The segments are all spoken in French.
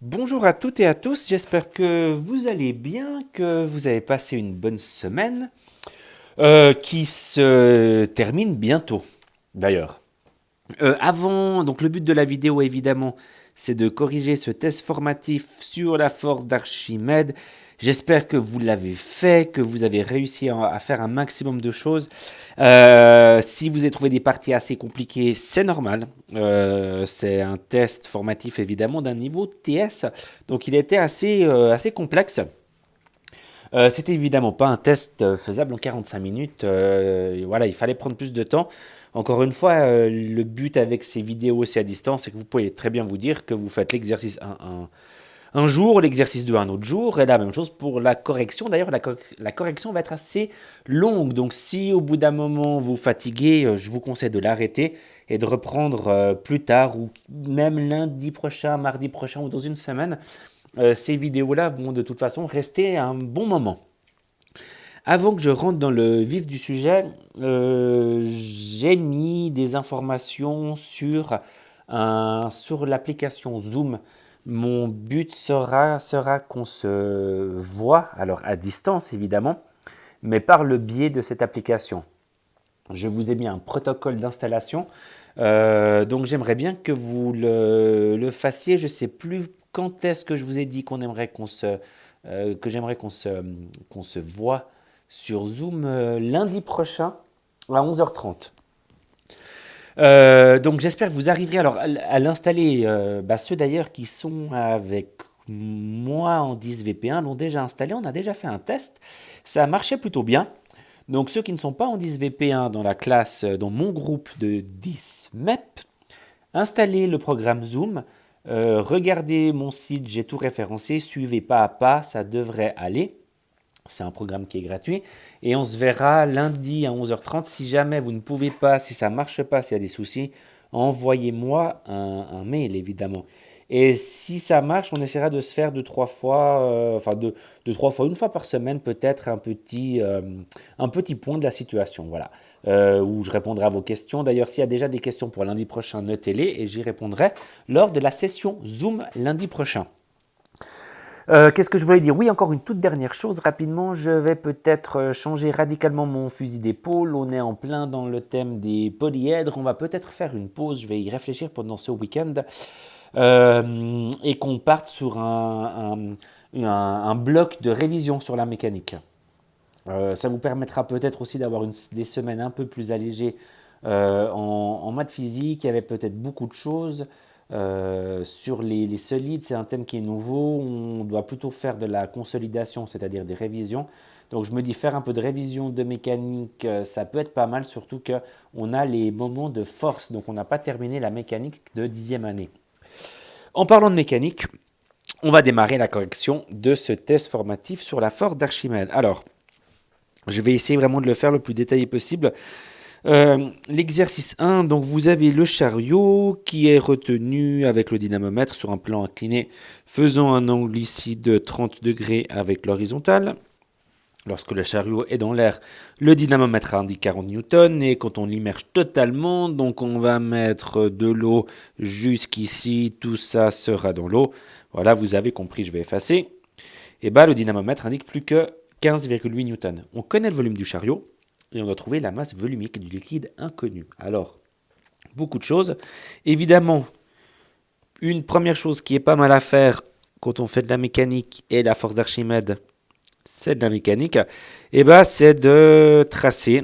Bonjour à toutes et à tous, j'espère que vous allez bien, que vous avez passé une bonne semaine qui se termine bientôt d'ailleurs. Donc le but de la vidéo évidemment, c'est de corriger ce test formatif sur la force d'Archimède. J'espère que vous l'avez fait, que vous avez réussi à faire un maximum de choses. Si vous avez trouvé des parties assez compliquées, c'est normal. C'est un test formatif évidemment d'un niveau TS, donc il était assez complexe. C'était évidemment pas un test faisable en 45 minutes. Voilà, il fallait prendre plus de temps. Encore une fois, le but avec ces vidéos aussi à distance, c'est que vous pouvez très bien vous dire que vous faites l'exercice un jour, l'exercice 2 un autre jour, et la même chose pour la correction. D'ailleurs, la correction va être assez longue. Donc, si au bout d'un moment vous fatiguez, je vous conseille de l'arrêter et de reprendre plus tard, ou même lundi prochain, mardi prochain, ou dans une semaine. Ces vidéos-là vont de toute façon rester un bon moment. Avant que je rentre dans le vif du sujet, j'ai mis des informations sur l'application Zoom. Mon but sera qu'on se voit, alors à distance évidemment, mais par le biais de cette application. Je vous ai mis un protocole d'installation, donc j'aimerais bien que vous le fassiez. Je ne sais plus quand est-ce que je vous ai dit que j'aimerais qu'on se voit sur Zoom lundi prochain à 11h30. Donc j'espère que vous arriverez alors à l'installer. Ceux d'ailleurs qui sont avec moi en 10 VP1 l'ont déjà installé. On a déjà fait un test. Ça a marché plutôt bien. Donc ceux qui ne sont pas en 10 VP1 dans la classe, dans mon groupe de 10 MEP, installez le programme Zoom. Regardez mon site, j'ai tout référencé. Suivez pas à pas, ça devrait aller. C'est un programme qui est gratuit. Et on se verra lundi à 11h30. Si jamais vous ne pouvez pas, si ça ne marche pas, s'il y a des soucis, envoyez-moi un mail, évidemment. Et si ça marche, on essaiera de se faire deux, trois fois, deux, trois fois, une fois par semaine, peut-être un petit point de la situation. Voilà. Où je répondrai à vos questions. D'ailleurs, s'il y a déjà des questions pour lundi prochain, notez-les et j'y répondrai lors de la session Zoom lundi prochain. Qu'est-ce que je voulais dire? Oui, encore une toute dernière chose rapidement. Je vais peut-être changer radicalement mon fusil d'épaule. On est en plein dans le thème des polyèdres. On va peut-être faire une pause. Je vais y réfléchir pendant ce week-end et qu'on parte sur un bloc de révision sur la mécanique. Ça vous permettra peut-être aussi d'avoir des semaines un peu plus allégées en maths physique. Il y avait peut-être beaucoup de choses. Sur les solides, c'est un thème qui est nouveau. On doit plutôt faire de la consolidation, c'est-à-dire des révisions. Donc je me dis faire un peu de révision de mécanique, ça peut être pas mal, surtout qu'on a les moments de force. Donc on n'a pas terminé la mécanique de 10e année. En parlant de mécanique, on va démarrer la correction de ce test formatif sur la force d'Archimède. Alors, je vais essayer vraiment de le faire le plus détaillé possible. L'exercice 1, donc vous avez le chariot qui est retenu avec le dynamomètre sur un plan incliné, faisant un angle ici de 30 degrés avec l'horizontale. Lorsque le chariot est dans l'air, le dynamomètre indique 40 newtons et quand on l'immerge totalement, donc on va mettre de l'eau jusqu'ici, tout ça sera dans l'eau. Voilà, vous avez compris, je vais effacer. Et bah le dynamomètre indique plus que 15,8 newtons. On connaît le volume du chariot et on doit trouver la masse volumique du liquide inconnu. Alors, beaucoup de choses. Évidemment, une première chose qui est pas mal à faire quand on fait de la mécanique et la force d'Archimède, c'est de la mécanique, et c'est de tracer.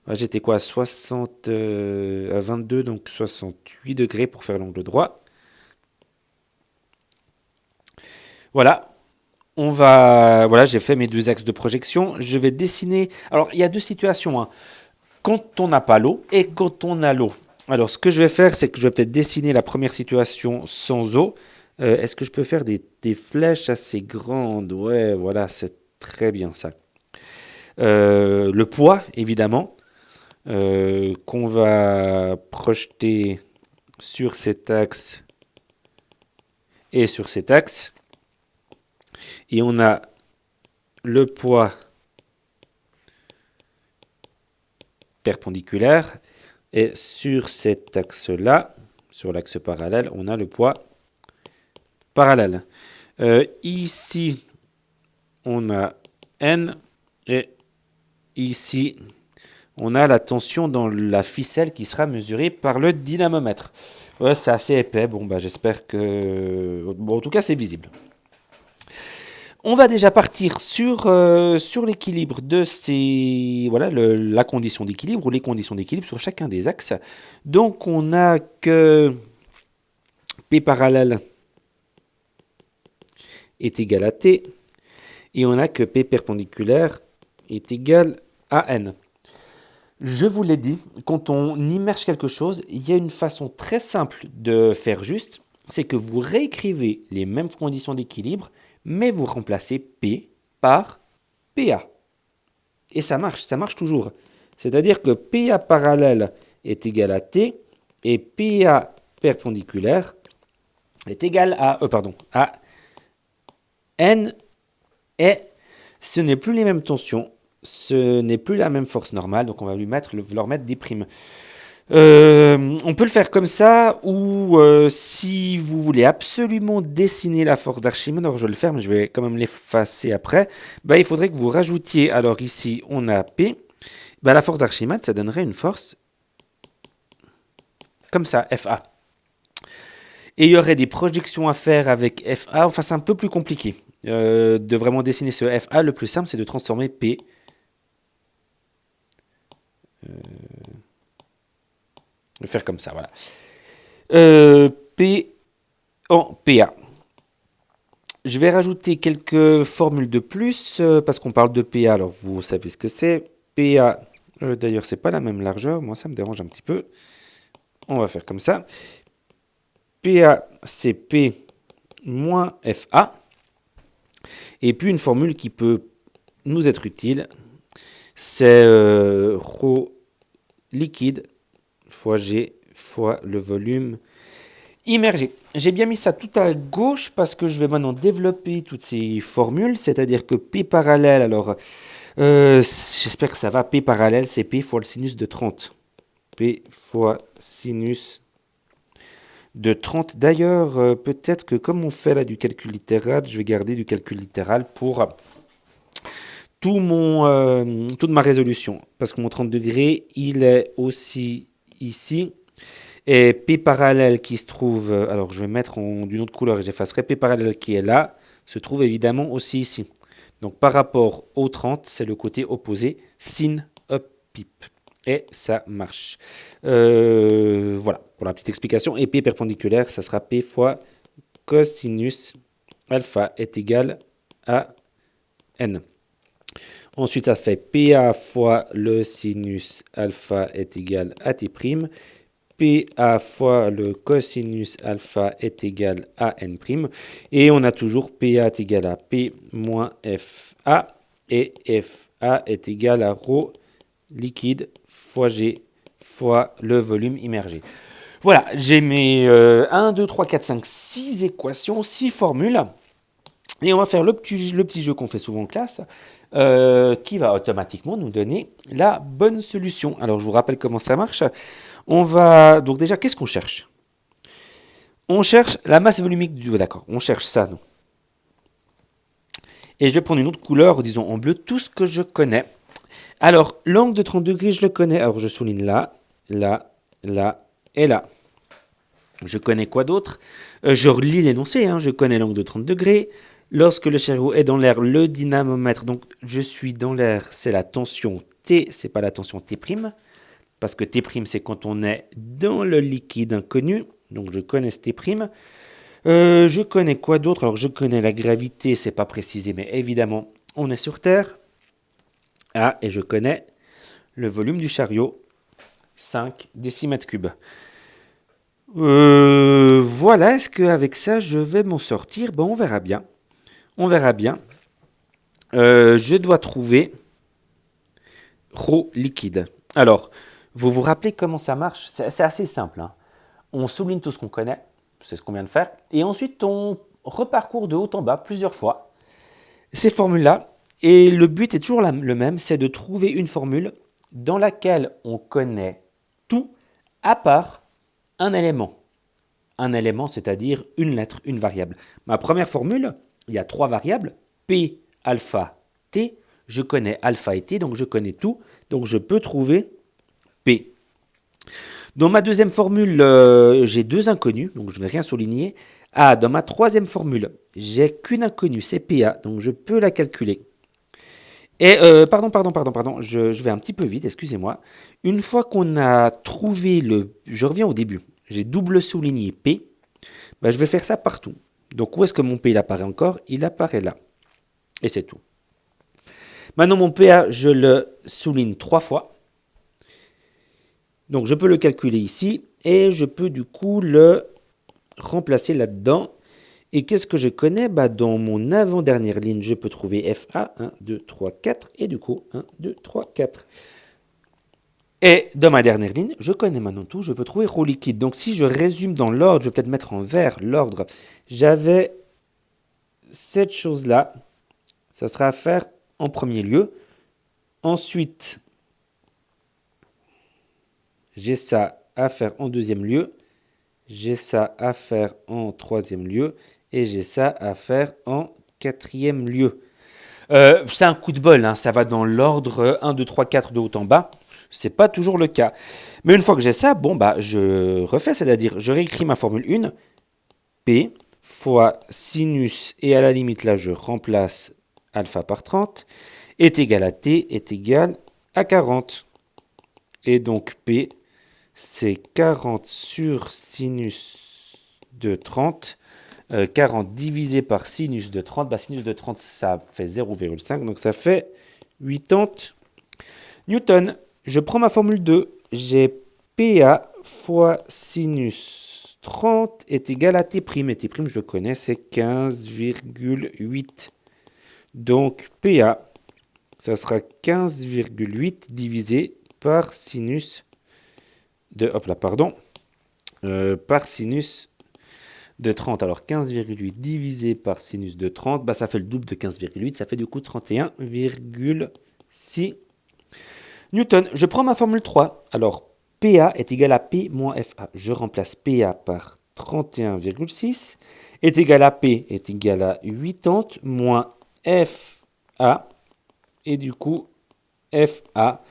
J'étais quoi, 60 à 22, donc 68 degrés pour faire l'angle droit. Voilà, voilà, j'ai fait mes deux axes de projection. Je vais dessiner. Alors, il y a deux situations, hein. Quand on n'a pas l'eau et quand on a l'eau. Alors, ce que je vais faire, c'est que je vais peut-être dessiner la première situation sans eau. Est-ce que je peux faire des flèches assez grandes? Ouais, voilà, c'est très bien ça. Le poids, évidemment, qu'on va projeter sur cet axe et sur cet axe. Et on a le poids perpendiculaire. Et sur cet axe-là, sur l'axe parallèle, on a le poids parallèle. Ici, on a N et ici, on a la tension dans la ficelle qui sera mesurée par le dynamomètre. Ouais, c'est assez épais. Bon, bah, j'espère que... Bon, en tout cas, c'est visible. On va déjà partir sur l'équilibre de ces... Voilà, la condition d'équilibre ou les conditions d'équilibre sur chacun des axes. Donc, on a que P parallèle est égal à T. Et on a que P perpendiculaire est égal à N. Je vous l'ai dit, quand on immerge quelque chose, il y a une façon très simple de faire juste, c'est que vous réécrivez les mêmes conditions d'équilibre, mais vous remplacez P par PA. Et ça marche toujours. C'est-à-dire que PA parallèle est égal à T et PA perpendiculaire est égal à N, et ce n'est plus les mêmes tensions. Ce n'est plus la même force normale, donc on va leur mettre des primes. On peut le faire comme ça, ou si vous voulez absolument dessiner la force d'Archimède, alors je vais le faire, mais je vais quand même l'effacer après, bah, il faudrait que vous rajoutiez, alors ici on a P, bah, la force d'Archimède, ça donnerait une force comme ça, FA. Et il y aurait des projections à faire avec FA, enfin c'est un peu plus compliqué de vraiment dessiner ce FA. Le plus simple, c'est de transformer P. Je vais faire comme ça, voilà. P en PA. Je vais rajouter quelques formules de plus, parce qu'on parle de PA, alors vous savez ce que c'est. PA, d'ailleurs, c'est pas la même largeur, moi ça me dérange un petit peu. On va faire comme ça. PA, c'est P moins FA. Et puis une formule qui peut nous être utile, c'est ρ liquide fois G fois le volume immergé. J'ai bien mis ça tout à gauche parce que je vais maintenant développer toutes ces formules, c'est-à-dire que P parallèle, alors j'espère que ça va, P parallèle c'est P fois le sinus de 30. P fois sinus de 30. D'ailleurs, peut-être que comme on fait là du calcul littéral, je vais garder du calcul littéral pour toute ma résolution. Parce que mon 30 degrés, il est aussi ici. Et P parallèle qui se trouve, alors je vais mettre d'une autre couleur et j'effacerai, P parallèle qui est là, se trouve évidemment aussi ici. Donc par rapport au 30, c'est le côté opposé, sin up pipe. Et ça marche. Voilà, pour la petite explication. Et P perpendiculaire, ça sera P fois cosinus alpha est égal à N. Ensuite, ça fait PA fois le sinus alpha est égal à T'. PA fois le cosinus alpha est égal à N'. Et on a toujours PA est égal à P moins FA. Et FA est égal à ρ liquide fois G fois le volume immergé. Voilà, j'ai mes 1, 2, 3, 4, 5, 6 équations, 6 formules. Et on va faire le petit jeu qu'on fait souvent en classe, qui va automatiquement nous donner la bonne solution. Alors, je vous rappelle comment ça marche. On va... Donc déjà, qu'est-ce qu'on cherche? On cherche la masse volumique du... D'accord, on cherche ça, non? Et je vais prendre une autre couleur, disons en bleu, tout ce que je connais. Alors, l'angle de 30 degrés, je le connais. Alors, je souligne là, là, là et là. Je connais quoi d'autre? Je relis l'énoncé, hein. Je connais l'angle de 30 degrés. Lorsque le chariot est dans l'air, le dynamomètre, donc je suis dans l'air, c'est la tension T, c'est pas la tension T', parce que T', c'est quand on est dans le liquide inconnu, donc je connais ce T'. Je connais quoi d'autre? Alors je connais la gravité, c'est pas précisé, mais évidemment, on est sur Terre. Ah, et je connais le volume du chariot, 5 décimètres cubes. Voilà, est-ce qu'avec ça, je vais m'en sortir? Bon, on verra bien. On verra bien. Je dois trouver ρ liquide. Alors, vous vous rappelez comment ça marche? C'est assez simple, hein. On souligne tout ce qu'on connaît, c'est ce qu'on vient de faire, et ensuite on reparcourt de haut en bas plusieurs fois ces formules-là. Et le but est toujours le même, c'est de trouver une formule dans laquelle on connaît tout à part un élément. un élément, c'est-à-dire une lettre, une variable. Ma première formule, il y a 3 variables, P, alpha, T. Je connais alpha et T, donc je connais tout. Donc je peux trouver P. Dans ma deuxième formule, j'ai 2 inconnus, donc je ne vais rien souligner. Ah, dans ma troisième formule, j'ai qu'une inconnue, c'est PA, donc je peux la calculer. Et, pardon, je vais un petit peu vite, excusez-moi. Une fois qu'on a trouvé je reviens au début, j'ai double souligné P, bah, je vais faire ça partout. Donc où est-ce que mon P il apparaît encore? Il apparaît là. Et c'est tout. Maintenant mon PA, je le souligne 3 fois. Donc je peux le calculer ici et je peux du coup le remplacer là-dedans. Et qu'est-ce que je connais? Bah, dans mon avant-dernière ligne, je peux trouver FA, 1, 2, 3, 4, et du coup, 1, 2, 3, 4. Et dans ma dernière ligne, je connais maintenant tout, je peux trouver ρ liquide. Donc si je résume dans l'ordre, je vais peut-être mettre en vert l'ordre. J'avais cette chose-là, ça sera à faire en premier lieu. Ensuite, j'ai ça à faire en deuxième lieu. J'ai ça à faire en troisième lieu. Et j'ai ça à faire en quatrième lieu. C'est un coup de bol, hein, ça va dans l'ordre 1, 2, 3, 4 de haut en bas. C'est pas toujours le cas. Mais une fois que j'ai ça, bon bah je refais, c'est-à-dire je réécris ma formule 1, P fois sinus, et à la limite là je remplace alpha par 30, est égal à T est égal à 40. Et donc P, c'est 40 sur sinus de 30. 40 divisé par sinus de 30, bah, sinus de 30, ça fait 0,5, donc ça fait 80 newtons. Je prends ma formule 2, j'ai PA fois sinus 30 est égal à T', et T', je le connais, c'est 15,8. Donc PA, ça sera 15,8 divisé par sinus de, par sinus de 30. Alors 15,8 divisé par sinus de 30, bah, ça fait le double de 15,8, ça fait du coup 31,6 newtons. Je prends ma formule 3. Alors PA est égal à P moins FA. Je remplace PA par 31,6 est égal à P est égal à 80 moins FA. Et du coup, FA,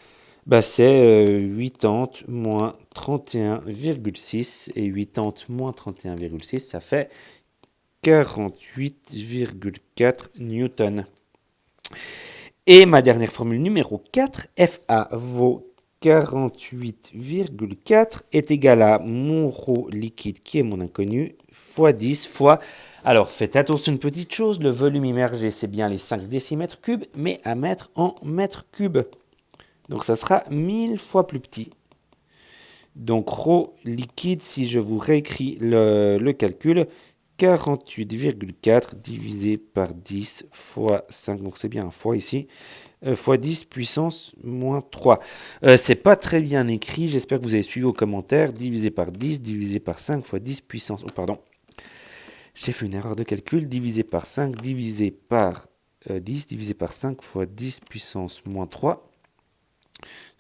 bah, c'est 80 moins 31,6. Et 80 moins 31,6, ça fait 48,4 newtons. Et ma dernière formule numéro 4, FA vaut 48,4 est égal à mon ρ liquide qui est mon inconnu fois 10 fois... Alors faites attention à une petite chose, le volume immergé c'est bien les 5 décimètres cubes, mais à mettre en mètres cubes. Donc ça sera 1000 fois plus petit. Donc ρ liquide, si je vous réécris le calcul, 48,4 divisé par 10 fois 5, donc c'est bien un fois ici, fois 10 puissance moins 3. C'est pas très bien écrit, j'espère que vous avez suivi aux commentaires, divisé par 10, divisé par 5 fois 10 puissance... Oh, pardon, j'ai fait une erreur de calcul, divisé par 5, divisé par 10, divisé par 5 fois 10 puissance moins 3.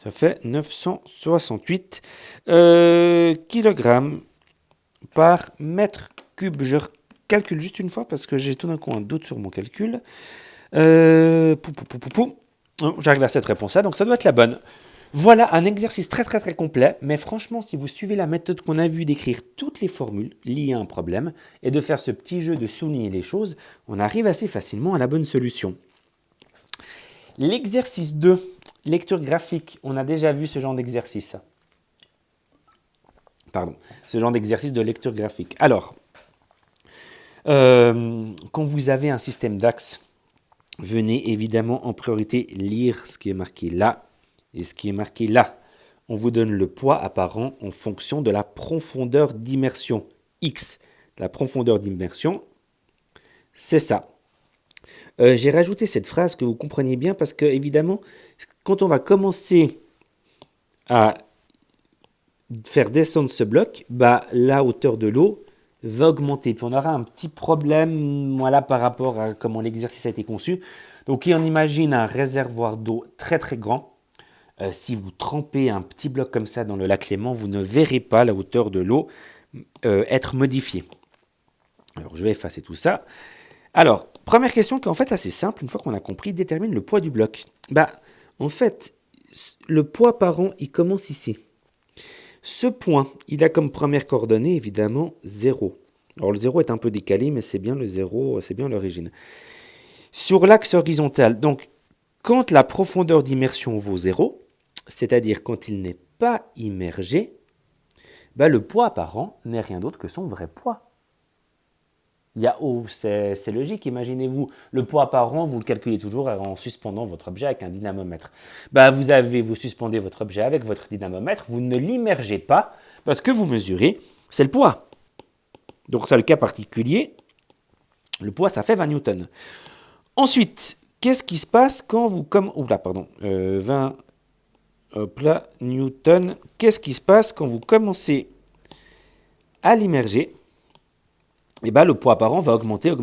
Ça fait 968 kg par mètre cube. Je calcule juste une fois parce que j'ai tout d'un coup un doute sur mon calcul. Oh, j'arrive à cette réponse-là, donc ça doit être la bonne. Voilà un exercice très complet, mais franchement, si vous suivez la méthode qu'on a vue d'écrire toutes les formules liées à un problème et de faire ce petit jeu de souligner les choses, on arrive assez facilement à la bonne solution. L'exercice 2, lecture graphique, on a déjà vu ce genre d'exercice. Ce genre d'exercice de lecture graphique. Alors, quand vous avez un système d'axes, venez évidemment en priorité lire ce qui est marqué là et ce qui est marqué là. On vous donne le poids apparent en fonction de la profondeur d'immersion. X, la profondeur d'immersion, c'est ça. J'ai rajouté cette phrase que vous compreniez bien parce que, évidemment, quand on va commencer à faire descendre ce bloc, bah, la hauteur de l'eau va augmenter. Puis on aura un petit problème voilà, par rapport à comment l'exercice a été conçu. Donc on imagine un réservoir d'eau très grand. Si vous trempez un petit bloc comme ça dans le lac Léman, vous ne verrez pas la hauteur de l'eau être modifié. Alors, je vais effacer tout ça. Alors, première question qui est en fait assez simple, une fois qu'on a compris, détermine le poids du bloc. En fait, le poids par rang, il commence ici. Ce point, il a comme première coordonnée, évidemment, 0. Alors, le 0 est un peu décalé, mais c'est bien le 0, c'est bien l'origine. Sur l'axe horizontal, donc, quand la profondeur d'immersion vaut 0, c'est-à-dire quand il n'est pas immergé, le poids par rang n'est rien d'autre que son vrai poids. C'est logique, imaginez-vous, le poids par rang, vous le calculez toujours en suspendant votre objet avec un dynamomètre. Vous suspendez votre objet avec votre dynamomètre, vous ne l'immergez pas, parce que vous mesurez, c'est le poids. Donc c'est le cas particulier, le poids ça fait 20 newtons. Ensuite, qu'est-ce qui se passe quand vous... 20 newtons. Qu'est-ce qui se passe quand vous commencez à l'immerger? Le poids par rang va augmenter,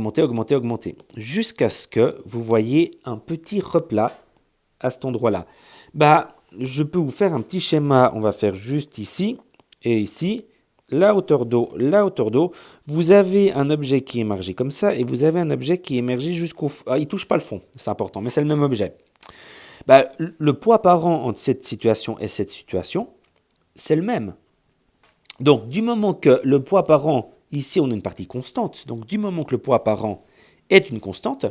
jusqu'à ce que vous voyez un petit replat à cet endroit-là. Je peux vous faire un petit schéma, on va faire juste ici et ici, la hauteur d'eau. Vous avez un objet qui est émergé comme ça et vous avez un objet qui est émergé jusqu'au fond. Il ne touche pas le fond, c'est important, mais c'est le même objet. Le poids par rang entre cette situation et cette situation, c'est le même. Donc, du moment que le poids par rang, ici on a une partie constante, donc du moment que le poids par rang est une constante,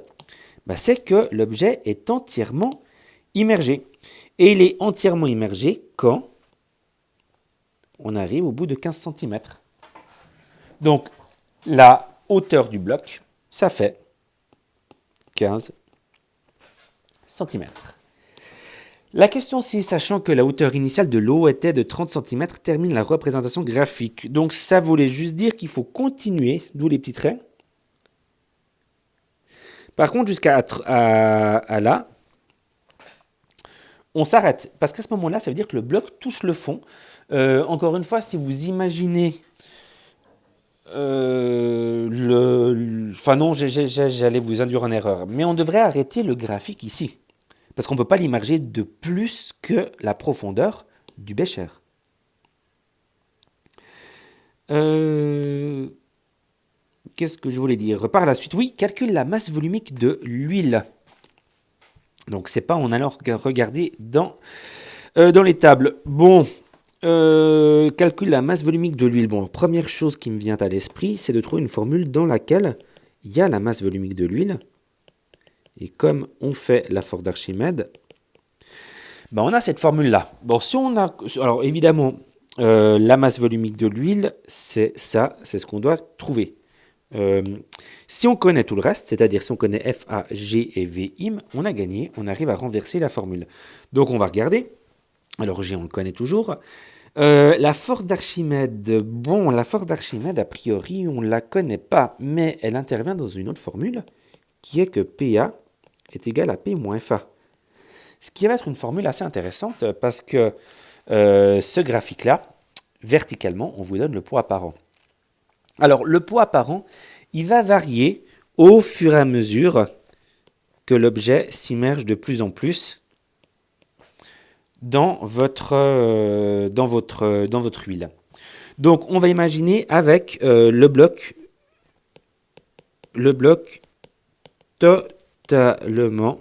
c'est que l'objet est entièrement immergé. Et il est entièrement immergé quand on arrive au bout de 15 cm. Donc, la hauteur du bloc, ça fait 15 cm. La question 6, sachant que la hauteur initiale de l'eau était de 30 cm, termine la représentation graphique. Donc ça voulait juste dire qu'il faut continuer, d'où les petits traits. Par contre, jusqu'à là, on s'arrête. Parce qu'à ce moment-là, ça veut dire que le bloc touche le fond. Encore une fois, si vous imaginez... j'allais vous induire en erreur. Mais on devrait arrêter le graphique ici. Parce qu'on ne peut pas l'immerger de plus que la profondeur du bécher. Qu'est-ce que je voulais dire? Par la suite, oui, calcule la masse volumique de l'huile. Donc, c'est pas en allant regarder dans les tables. Calcule la masse volumique de l'huile. Première chose qui me vient à l'esprit, c'est de trouver une formule dans laquelle il y a la masse volumique de l'huile. Et comme on fait la force d'Archimède, on a cette formule-là. Alors évidemment, la masse volumique de l'huile, c'est ça, c'est ce qu'on doit trouver. Si on connaît tout le reste, c'est-à-dire si on connaît F, A, G et V, im, on a gagné, on arrive à renverser la formule. Donc on va regarder. Alors G, on le connaît toujours. La force d'Archimède, la force d'Archimède, a priori, on ne la connaît pas, mais elle intervient dans une autre formule, qui est que PA est égal à P moins FA. Ce qui va être une formule assez intéressante parce que ce graphique-là, verticalement, on vous donne le poids par an. Alors, le poids par an, il va varier au fur et à mesure que l'objet s'immerge de plus en plus dans votre huile. Donc, on va imaginer avec le bloc totalement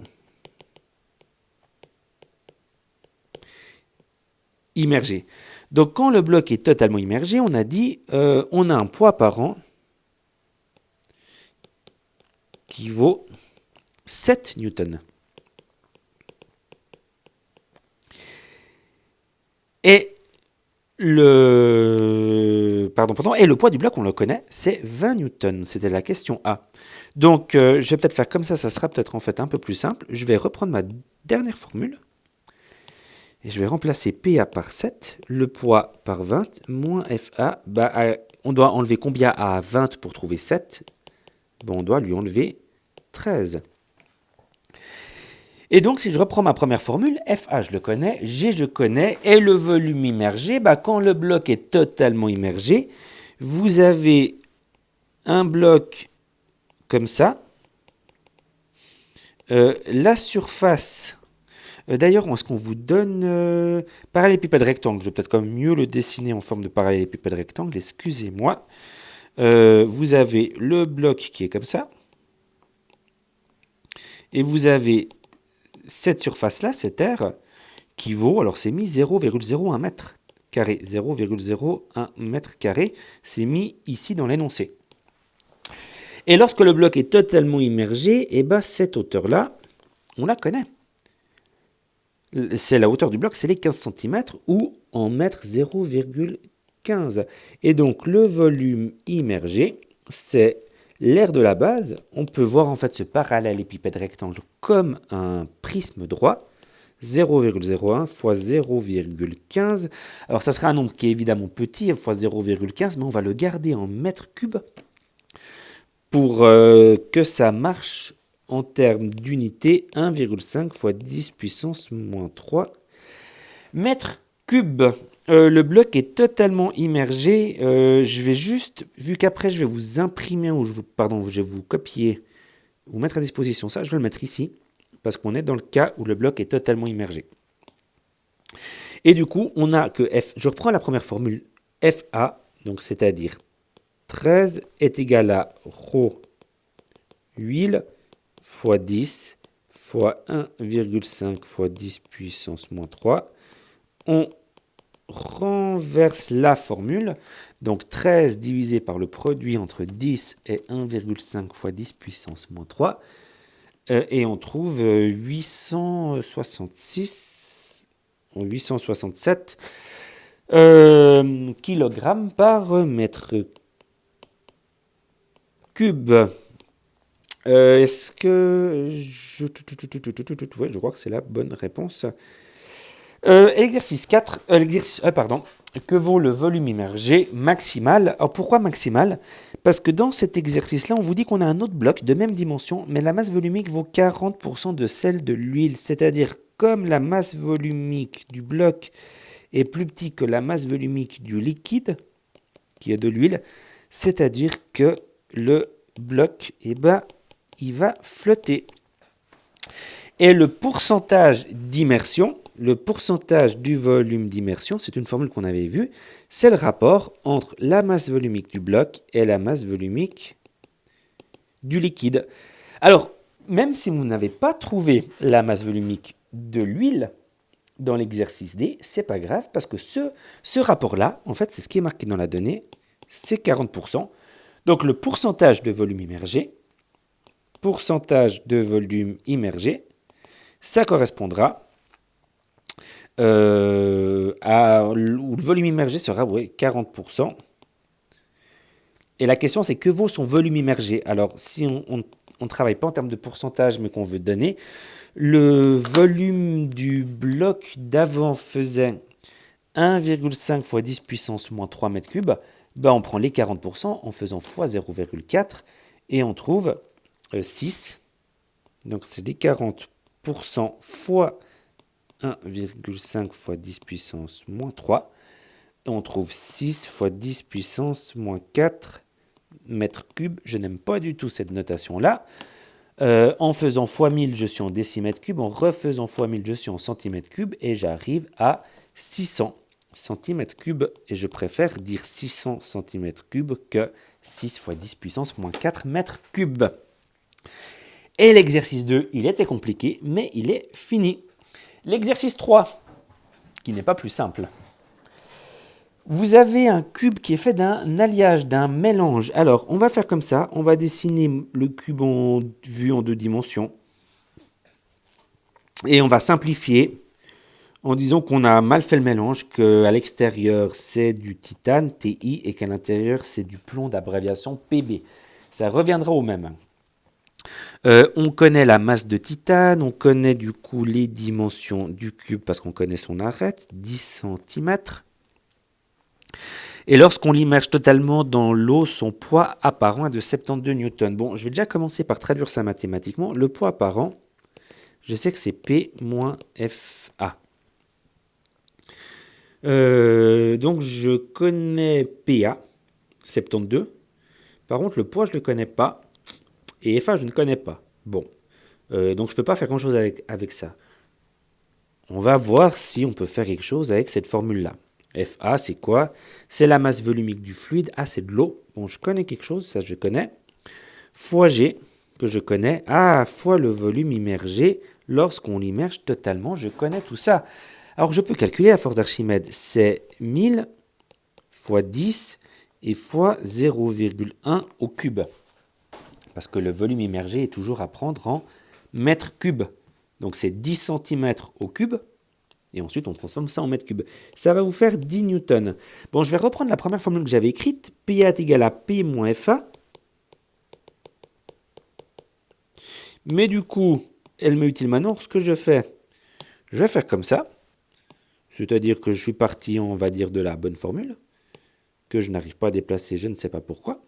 immergé. Donc, quand le bloc est totalement immergé, on a dit on a un poids par an qui vaut 7 newtons. Et le poids du bloc, on le connaît, c'est 20 newtons. C'était la question A. Donc, je vais peut-être faire comme ça sera peut-être en fait un peu plus simple. Je vais reprendre ma dernière formule. Et je vais remplacer PA par 7, le poids par 20, moins FA. On doit enlever combien à 20 pour trouver 7? On doit lui enlever 13. Et donc, si je reprends ma première formule, FA, je le connais, G, je connais, et le volume immergé, quand le bloc est totalement immergé, vous avez un bloc comme ça. La surface... D'ailleurs, est-ce qu'on vous donne parallélépipède rectangle? Je vais peut-être quand même mieux le dessiner en forme de parallélépipède rectangle, excusez-moi. Vous avez le bloc qui est comme ça, et vous avez cette surface-là, cette aire, qui vaut, alors c'est mis 0,01 mètre carré. 0,01 mètre carré, c'est mis ici dans l'énoncé. Et lorsque le bloc est totalement immergé, eh ben cette hauteur-là, on la connaît. C'est la hauteur du bloc, c'est les 15 cm ou en mètre 0,15. Et donc le volume immergé, c'est l'aire de la base. On peut voir en fait ce parallélépipède rectangle comme un prisme droit. 0,01 fois 0,15. Alors ça sera un nombre qui est évidemment petit, fois 0,15, mais on va le garder en mètres cubes pour que ça marche en termes d'unité. 1,5 fois 10 puissance moins 3 mètres cubes. Le bloc est totalement immergé. Je vais juste, vu qu'après je vais vous imprimer, ou je vais vous copier, vous mettre à disposition ça, je vais le mettre ici, parce qu'on est dans le cas où le bloc est totalement immergé. Et du coup, on a que F, je reprends la première formule, FA, donc c'est-à-dire 13 est égal à ρ huile fois 10 fois 1,5 fois 10 puissance moins 3. On renverse la formule, donc 13 divisé par le produit entre 10 et 1,5 fois 10 puissance moins 3, et on trouve 867 kg par mètre cube. Est-ce que ouais, je crois que c'est la bonne réponse. Exercice 4, pardon. Que vaut le volume immergé maximal? Alors pourquoi maximal? Parce que dans cet exercice-là, on vous dit qu'on a un autre bloc de même dimension, mais la masse volumique vaut 40% de celle de l'huile. C'est-à-dire, comme la masse volumique du bloc est plus petite que la masse volumique du liquide, qui est de l'huile, c'est-à-dire que le bloc, eh ben, il va flotter. Et le pourcentage d'immersion, le pourcentage du volume d'immersion, c'est une formule qu'on avait vue, c'est le rapport entre la masse volumique du bloc et la masse volumique du liquide. Alors, même si vous n'avez pas trouvé la masse volumique de l'huile dans l'exercice D, c'est pas grave parce que ce rapport-là, en fait, c'est ce qui est marqué dans la donnée, c'est 40%. Donc le pourcentage de volume immergé, ça correspondra où le volume immergé sera 40%. Et la question, c'est que vaut son volume immergé? Alors, si on ne travaille pas en termes de pourcentage, mais qu'on veut donner, le volume du bloc d'avant faisait 1,5 fois 10 puissance moins 3 mètres cubes. Ben, on prend les 40% en faisant fois 0,4 et on trouve 6. Donc, c'est les 40% fois 1,5 fois 10 puissance moins 3. Et on trouve 6 fois 10 puissance moins 4 mètres cubes. Je n'aime pas du tout cette notation-là. En faisant fois 1000, je suis en décimètres cubes. En refaisant fois 1000, je suis en centimètres cubes. Et j'arrive à 600 centimètres cubes. Et je préfère dire 600 centimètres cubes que 6 fois 10 puissance moins 4 mètres cubes. Et l'exercice 2, il était compliqué, mais il est fini. L'exercice 3, qui n'est pas plus simple. Vous avez un cube qui est fait d'un alliage, d'un mélange. Alors, on va faire comme ça. On va dessiner le cube vu en 2 dimensions. Et on va simplifier en disant qu'on a mal fait le mélange, qu'à l'extérieur, c'est du titane, TI, et qu'à l'intérieur, c'est du plomb d'abréviation PB. Ça reviendra au même. On connaît la masse de titane, on connaît du coup les dimensions du cube parce qu'on connaît son arête, 10 cm. Et lorsqu'on l'immerge totalement dans l'eau, son poids apparent est de 72 newtons. Bon, je vais déjà commencer par traduire ça mathématiquement. Le poids apparent, je sais que c'est P moins FA. Donc je connais PA, 72. Par contre, le poids, je ne le connais pas. Et FA, je ne connais pas. Bon, donc je ne peux pas faire grand-chose avec ça. on va voir si on peut faire quelque chose avec cette formule-là. FA, c'est quoi? C'est la masse volumique du fluide. A, c'est de l'eau. Bon, je connais quelque chose, ça je connais. Fois G, que je connais. A, fois le volume immergé lorsqu'on l'immerge totalement. Je connais tout ça. Alors, je peux calculer la force d'Archimède. C'est 1000 fois 10 et fois 0,1 au cube. Parce que le volume immergé est toujours à prendre en mètres cubes. Donc, c'est 10 cm au cube. Et ensuite, on transforme ça en mètres cubes. Ça va vous faire 10 newtons. Bon, je vais reprendre la première formule que j'avais écrite. PA est égal à P moins FA. Mais du coup, elle m'est utile maintenant. Ce que je vais faire comme ça. C'est-à-dire que je suis parti, on va dire, de la bonne formule. Que je n'arrive pas à déplacer, je ne sais pas pourquoi.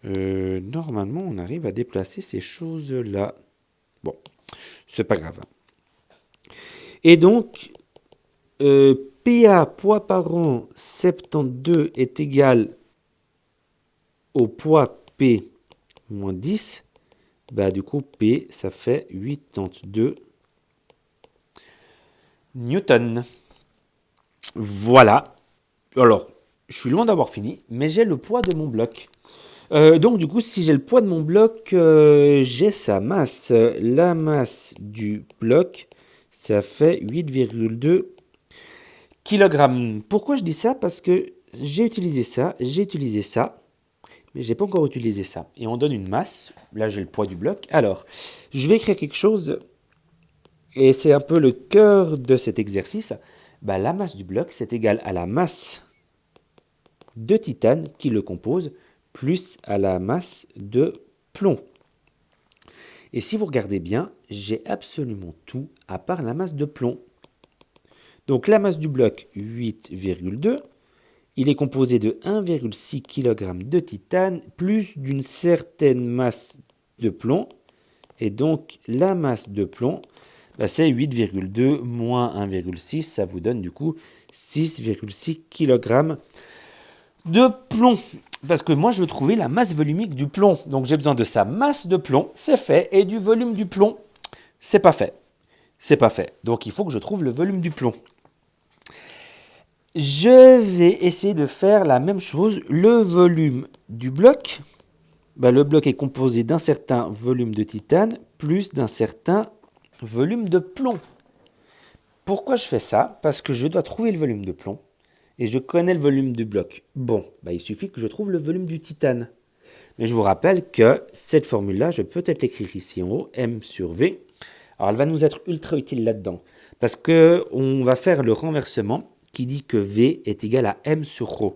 Normalement, on arrive à déplacer ces choses-là. Bon, c'est pas grave. Et donc, PA, poids par an, 72 est égal au poids P moins 10. Bah, du coup, P, ça fait 82 newtons. Voilà. Alors, je suis loin d'avoir fini, mais j'ai le poids de mon bloc. Donc, du coup, si j'ai le poids de mon bloc, j'ai sa masse. La masse du bloc, ça fait 8,2 kg. Pourquoi je dis ça? Parce que j'ai utilisé ça, mais j'ai pas encore utilisé ça. Et on donne une masse. Là, j'ai le poids du bloc. Alors, je vais écrire quelque chose, et c'est un peu le cœur de cet exercice. Bah, la masse du bloc, c'est égal à la masse de titane qui le compose, plus à la masse de plomb. Et si vous regardez bien, j'ai absolument tout à part la masse de plomb. Donc la masse du bloc, 8,2. Il est composé de 1,6 kg de titane plus d'une certaine masse de plomb. Et donc la masse de plomb, bah, c'est 8,2 moins 1,6. Ça vous donne du coup 6,6 kg de plomb. Parce que moi, je veux trouver la masse volumique du plomb. Donc, j'ai besoin de sa masse de plomb, c'est fait. Et du volume du plomb, c'est pas fait. C'est pas fait. Donc, il faut que je trouve le volume du plomb. Je vais essayer de faire la même chose. Le volume du bloc, bah, le bloc est composé d'un certain volume de titane plus d'un certain volume de plomb. Pourquoi je fais ça? Parce que je dois trouver le volume de plomb. Et je connais le volume du bloc. Bon, bah, il suffit que je trouve le volume du titane. Mais je vous rappelle que cette formule-là, je peux peut-être l'écrire ici en haut, M sur V. Alors, elle va nous être ultra utile là-dedans. Parce qu'on va faire le renversement qui dit que V est égal à M sur ρ.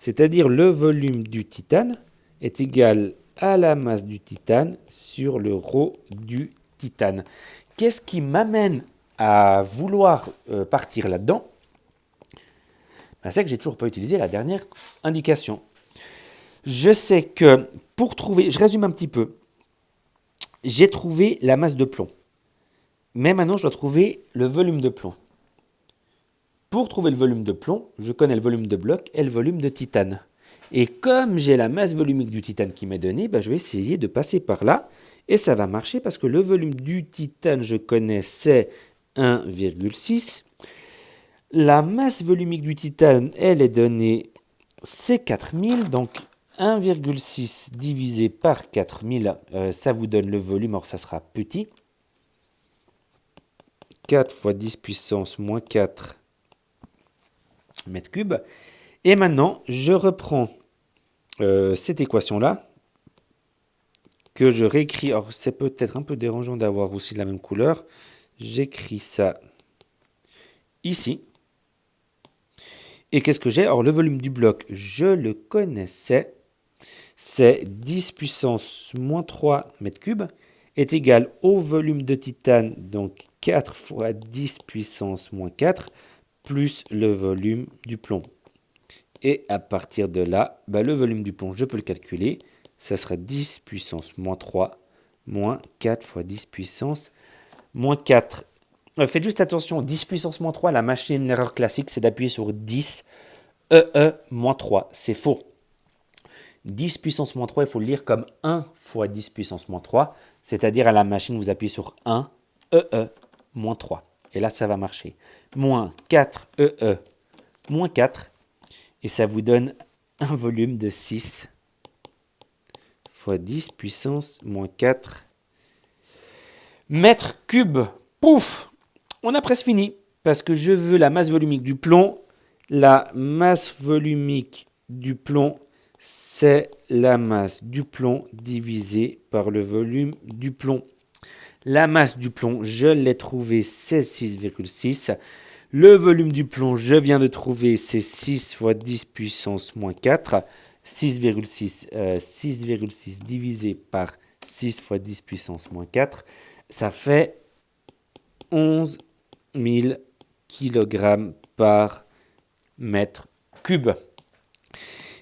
C'est-à-dire le volume du titane est égal à la masse du titane sur le ρ du titane. Qu'est-ce qui m'amène à vouloir partir là-dedans? C'est que j'ai toujours pas utilisé la dernière indication. Je sais que pour trouver, je résume un petit peu, j'ai trouvé la masse de plomb. Mais maintenant, je dois trouver le volume de plomb. Pour trouver le volume de plomb, je connais le volume de bloc et le volume de titane. Et comme j'ai la masse volumique du titane qui m'est donnée, je vais essayer de passer par là. Et ça va marcher parce que le volume du titane, je connais, c'est 1,6. La masse volumique du titane, elle est donnée, c'est 4000. Donc 1,6 divisé par 4000, ça vous donne le volume. Alors ça sera petit. 4 fois 10 puissance moins 4 mètres cubes. Et maintenant, je reprends cette équation-là, que je réécris. Alors, c'est peut-être un peu dérangeant d'avoir aussi la même couleur. J'écris ça ici. Et qu'est-ce que j'ai? Alors, le volume du bloc, je le connaissais. C'est 10 puissance moins 3 mètres cubes est égal au volume de titane, donc 4 fois 10 puissance moins 4, plus le volume du plomb. Et à partir de là, le volume du plomb, je peux le calculer. Ça sera 10 puissance moins 3 moins 4 fois 10 puissance moins 4. Faites juste attention, 10 puissance moins 3, la machine, l'erreur classique, c'est d'appuyer sur 10 moins 3. C'est faux. 10 puissance moins 3, il faut le lire comme 1 fois 10 puissance moins 3. C'est-à-dire à la machine, vous appuyez sur 1 moins 3. et là ça va marcher. Moins 4EE, moins 4, et ça vous donne un volume de 6 fois 10 puissance moins 4 mètres cubes. Pouf! On a presque fini, parce que je veux la masse volumique du plomb. La masse volumique du plomb, c'est la masse du plomb divisée par le volume du plomb. La masse du plomb, je l'ai trouvé, c'est 6,6. Le volume du plomb, je viens de trouver, c'est 6 fois 10 puissance moins 4. 6,6 divisé par 6 fois 10 puissance moins 4, ça fait 11 000 kg par mètre cube.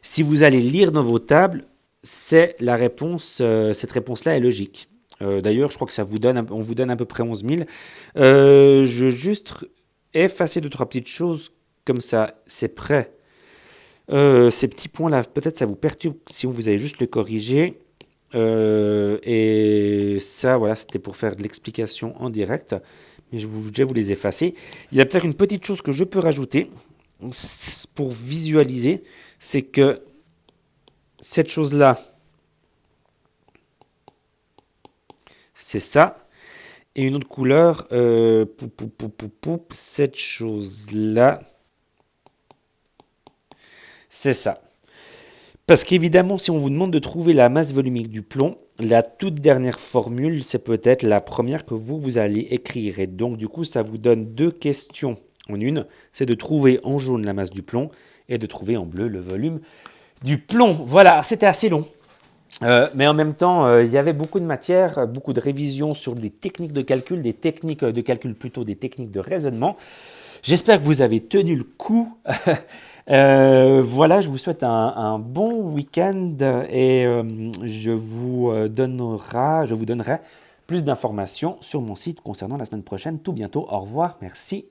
Si vous allez lire dans vos tables, c'est la réponse, cette réponse-là est logique. D'ailleurs, je crois que on vous donne à peu près 11 000. Je veux juste effacer 2-3 petites choses, comme ça, c'est prêt. Ces petits points-là, peut-être ça vous perturbe si vous allez juste le corriger. Et ça, voilà, c'était pour faire de l'explication en direct. Mais je vais vous les effacer. Il y a peut-être une petite chose que je peux rajouter pour visualiser. C'est que cette chose-là, c'est ça. Et une autre couleur, cette chose-là, c'est ça. Parce qu'évidemment, si on vous demande de trouver la masse volumique du plomb, la toute dernière formule, c'est peut-être la première que vous allez écrire. Et donc, du coup, ça vous donne 2 questions en une. C'est de trouver en jaune la masse du plomb et de trouver en bleu le volume du plomb. Voilà, c'était assez long. Mais en même temps, il y avait beaucoup de matière, beaucoup de révisions sur des techniques de calcul, des techniques de raisonnement. J'espère que vous avez tenu le coup. Voilà, je vous souhaite un bon week-end et je vous donnerai plus d'informations sur mon site concernant la semaine prochaine. Tout bientôt. Au revoir. Merci.